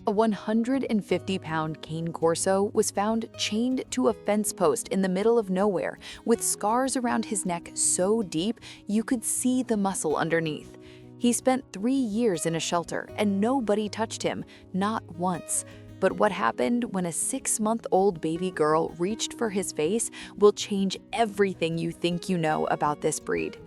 A 150-pound Cane Corso was found chained to a fence post in the middle of nowhere, with scars around his neck so deep you could see the muscle underneath. He spent 3 years in a shelter and nobody touched him, not once. But what happened when a 6-month-old baby girl reached for his face will change everything you think you know about this breed.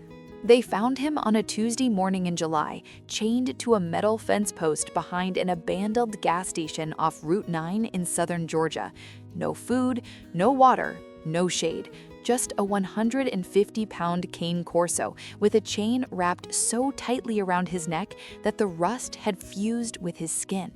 They found him on a Tuesday morning in July, chained to a metal fence post behind an abandoned gas station off Route 9 in southern Georgia. No food, no water, no shade. Just a 150-pound Cane Corso with a chain wrapped so tightly around his neck that the rust had fused with his skin.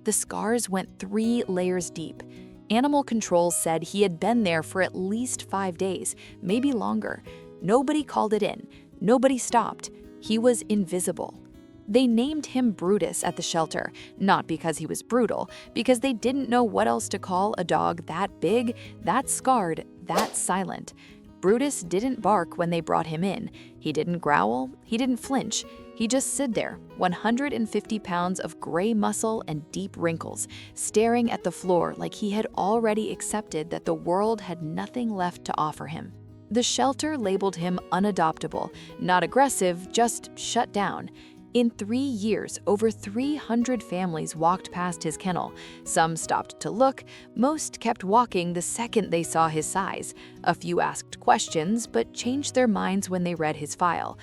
The scars went 3 layers deep. Animal control said he had been there for at least 5 days, maybe longer. Nobody called it in. Nobody stopped. He was invisible. They named him Brutus at the shelter, not because he was brutal, because they didn't know what else to call a dog that big, that scarred, that silent. Brutus didn't bark when they brought him in. He didn't growl. He didn't flinch. He just stood there, 150 pounds of gray muscle and deep wrinkles, staring at the floor like he had already accepted that the world had nothing left to offer him. The shelter labeled him unadoptable, not aggressive, just shut down. In 3 years, over 300 families walked past his kennel. Some stopped to look, most kept walking the second they saw his size. A few asked questions, but changed their minds when they read his file.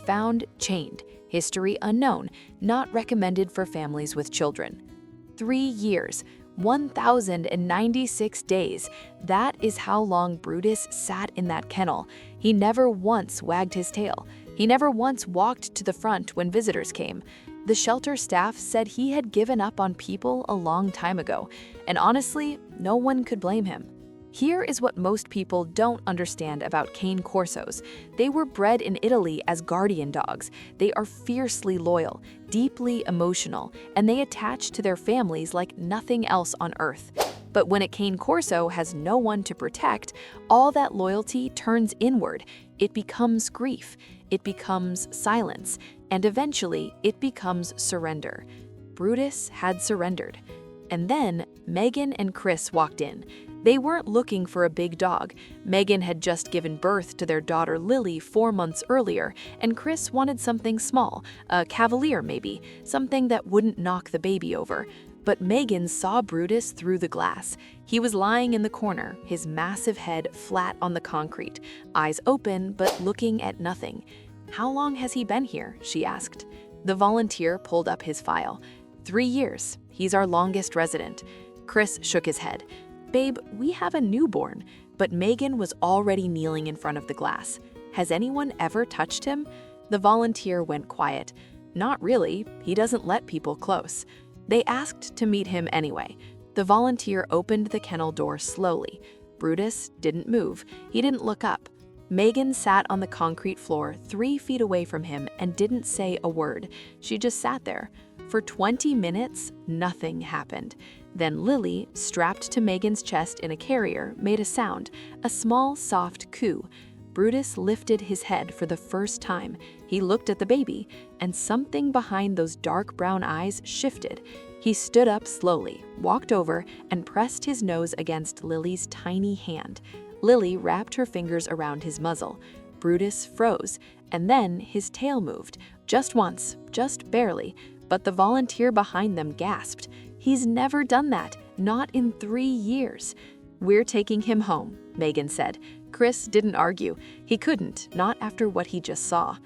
Found chained, history unknown, not recommended for families with children. 3 years. 1,096 days. That is how long Brutus sat in that kennel. He never once wagged his tail. He never once walked to the front when visitors came. The shelter staff said he had given up on people a long time ago, and honestly, no one could blame him. Here is what most people don't understand about Cane Corsos. They were bred in Italy as guardian dogs. They are fiercely loyal, deeply emotional, and they attach to their families like nothing else on earth. But when a Cane Corso has no one to protect, all that loyalty turns inward. It becomes grief, it becomes silence, and eventually it becomes surrender. Brutus had surrendered. And then Megan and Chris walked in. They weren't looking for a big dog. Megan had just given birth to their daughter Lily 4 months earlier, and Chris wanted something small, a cavalier maybe, something that wouldn't knock the baby over. But Megan saw Brutus through the glass. He was lying in the corner, his massive head flat on the concrete, eyes open but looking at nothing. "How long has he been here?" she asked. The volunteer pulled up his file. 3 years. He's our longest resident." Chris shook his head. "Babe, we have a newborn." But Megan was already kneeling in front of the glass. "Has anyone ever touched him?" The volunteer went quiet. "Not really. He doesn't let people close." They asked to meet him anyway. The volunteer opened the kennel door slowly. Brutus didn't move. He didn't look up. Megan sat on the concrete floor 3 feet away from him and didn't say a word. She just sat there. For 20 minutes, nothing happened. Then Lily, strapped to Megan's chest in a carrier, made a sound, a small, soft coo. Brutus lifted his head for the first time. He looked at the baby, and something behind those dark brown eyes shifted. He stood up slowly, walked over, and pressed his nose against Lily's tiny hand. Lily wrapped her fingers around his muzzle. Brutus froze, and then his tail moved, just once, just barely, but the volunteer behind them gasped. "He's never done that, not in 3 years." "We're taking him home," Megan said. Chris didn't argue. He couldn't, not after what he just saw.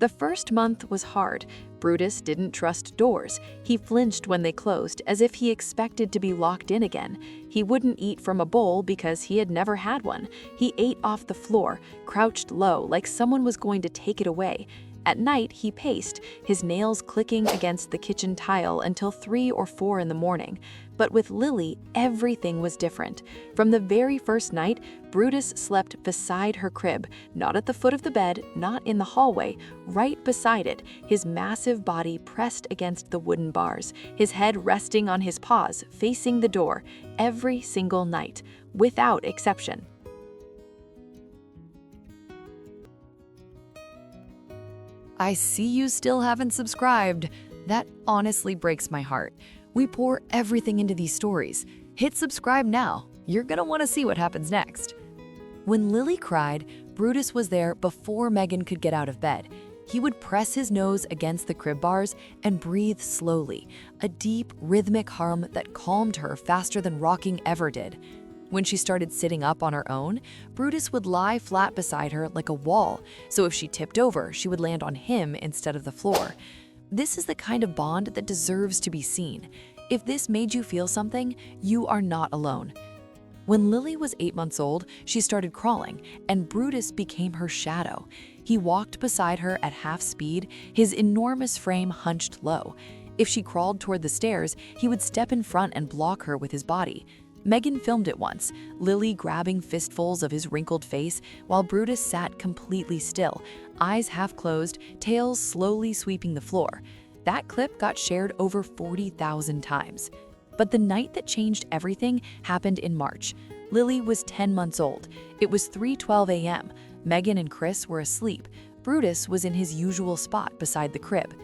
The first month was hard. Brutus didn't trust doors. He flinched when they closed, as if he expected to be locked in again. He wouldn't eat from a bowl because he had never had one. He ate off the floor, crouched low like someone was going to take it away. At night, he paced, his nails clicking against the kitchen tile until 3 or 4 in the morning. But with Lily, everything was different. From the very first night, Brutus slept beside her crib, not at the foot of the bed, not in the hallway, right beside it, his massive body pressed against the wooden bars, his head resting on his paws, facing the door, every single night, without exception. I see you still haven't subscribed. That honestly breaks my heart. We pour everything into these stories. Hit subscribe now. You're gonna want to see what happens next. When Lily cried, Brutus was there before Megan could get out of bed. He would press his nose against the crib bars and breathe slowly, a deep, rhythmic hum that calmed her faster than rocking ever did. When she started sitting up on her own, Brutus would lie flat beside her like a wall, so if she tipped over, she would land on him instead of the floor. This is the kind of bond that deserves to be seen. If this made you feel something, you are not alone. When Lily was 8 months old, she started crawling, and Brutus became her shadow. He walked beside her at half speed, his enormous frame hunched low. If she crawled toward the stairs, he would step in front and block her with his body. Megan filmed it once, Lily grabbing fistfuls of his wrinkled face while Brutus sat completely still, eyes half closed, tails slowly sweeping the floor. That clip got shared over 40,000 times. But the night that changed everything happened in March. Lily was 10 months old. It was 3:12 a.m. Megan and Chris were asleep. Brutus was in his usual spot beside the crib.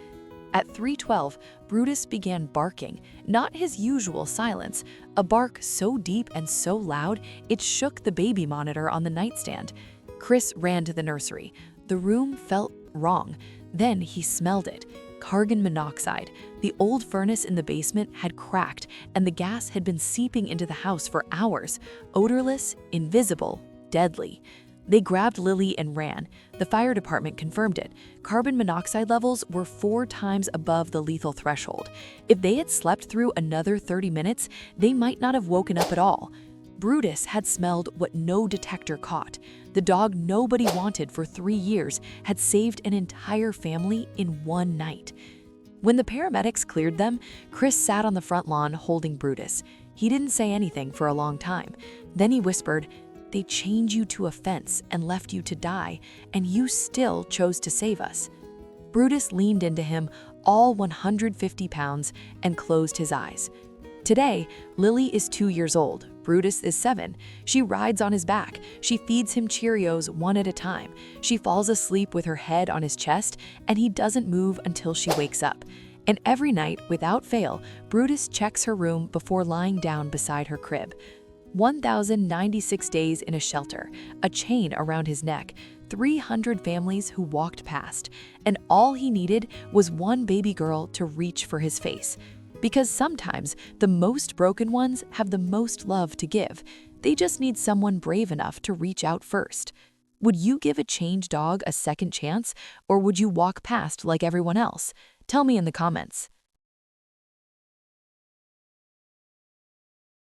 At 3:12, Brutus began barking, not his usual silence, a bark so deep and so loud it shook the baby monitor on the nightstand. Chris ran to the nursery. The room felt wrong. Then he smelled it. Carbon monoxide. The old furnace in the basement had cracked, and the gas had been seeping into the house for hours. Odorless, invisible, deadly. They grabbed Lily and ran. The fire department confirmed it. Carbon monoxide levels were 4 times above the lethal threshold. If they had slept through another 30 minutes, they might not have woken up at all. Brutus had smelled what no detector caught. The dog nobody wanted for 3 years had saved an entire family in one night. When the paramedics cleared them, Chris sat on the front lawn holding Brutus. He didn't say anything for a long time. Then he whispered, "They chained you to a fence and left you to die, and you still chose to save us." Brutus leaned into him, all 150 pounds, and closed his eyes. Today, Lily is 2 years old. Brutus is 7. She rides on his back. She feeds him Cheerios one at a time. She falls asleep with her head on his chest, and he doesn't move until she wakes up. And every night, without fail, Brutus checks her room before lying down beside her crib. 1,096 days in a shelter, a chain around his neck, 300 families who walked past, and all he needed was one baby girl to reach for his face. Because sometimes the most broken ones have the most love to give. They just need someone brave enough to reach out first. Would you give a chained dog a second chance, or would you walk past like everyone else? Tell me in the comments.